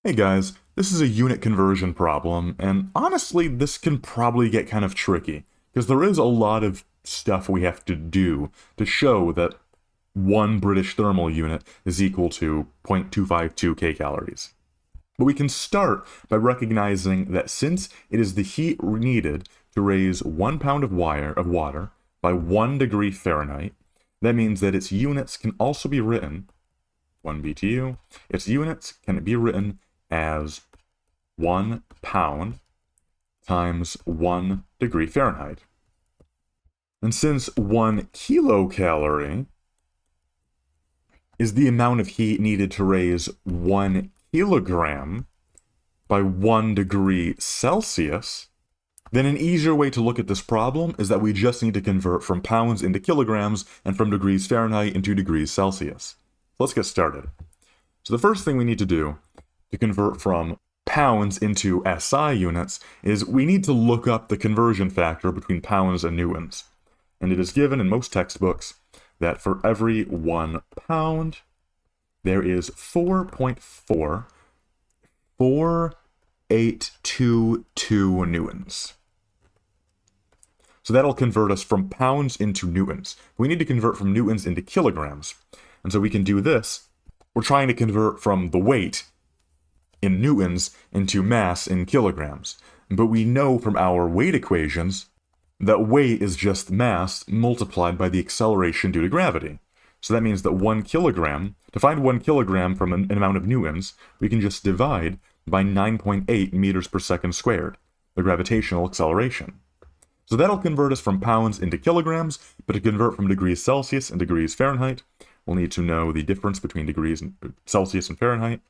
Hey guys, this is a unit conversion problem, and honestly, this can probably get kind of tricky, because there is a lot of stuff we have to do to show that one British thermal unit is equal to 0.252 kcals. But we can start by recognizing that since it is the heat needed to raise 1 pound of water by 1 degree Fahrenheit, that means that its units can also be written, 1 BTU, its units can be written as 1 pound times 1 degree Fahrenheit. And since 1 kilocalorie is the amount of heat needed to raise 1 kilogram by 1 degree Celsius, then an easier way to look at this problem is that we just need to convert from pounds into kilograms and from degrees Fahrenheit into degrees Celsius. Let's get started. So the first thing we need to do to convert from pounds into SI units is we need to look up the conversion factor between pounds and newtons. And it is given in most textbooks that for every 1 pound, there is 4.4822 newtons. So that'll convert us from pounds into newtons. We need to convert from newtons into kilograms. And so we can do this. We're trying to convert from the weight in newtons into mass in kilograms. But we know from our weight equations that weight is just mass multiplied by the acceleration due to gravity. So that means that 1 kilogram, to find 1 kilogram from an amount of newtons, we can just divide by 9.8 meters per second squared, the gravitational acceleration. So that'll convert us from pounds into kilograms, but to convert from degrees Celsius and degrees Fahrenheit, we'll need to know the difference between degrees Celsius and Fahrenheit.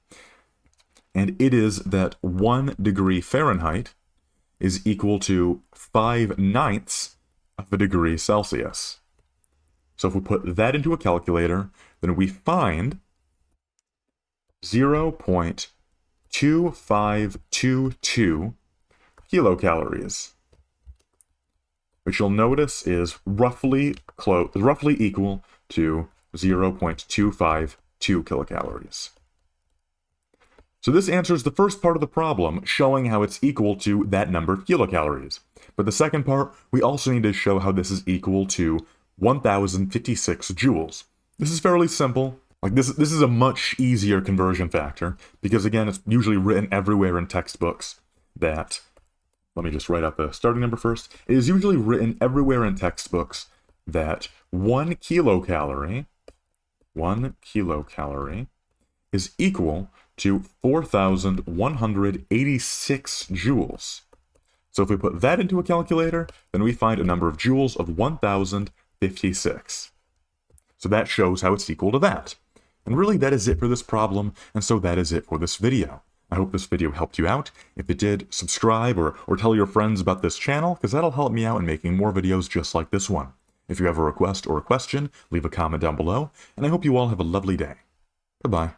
And it is that 1 degree Fahrenheit is equal to 5/9 of a degree Celsius. So if we put that into a calculator, then we find 0.2522 kilocalories, which you'll notice is roughly equal to 0.252 kilocalories. So this answers the first part of the problem, showing how it's equal to that number of kilocalories. But the second part, we also need to show how this is equal to 1056 joules. This is fairly simple. This is a much easier conversion factor, because again, it's usually written everywhere in textbooks that, let me just write out the starting number first. It is usually written everywhere in textbooks that 1 kilocalorie is equal to 4,186 joules. So if we put that into a calculator, then we find a number of joules of 1,056. So that shows how it's equal to that. And really, that is it for this problem, and so that is it for this video. I hope this video helped you out. If it did, subscribe or tell your friends about this channel, because that'll help me out in making more videos just like this one. If you have a request or a question, leave a comment down below, and I hope you all have a lovely day. Goodbye.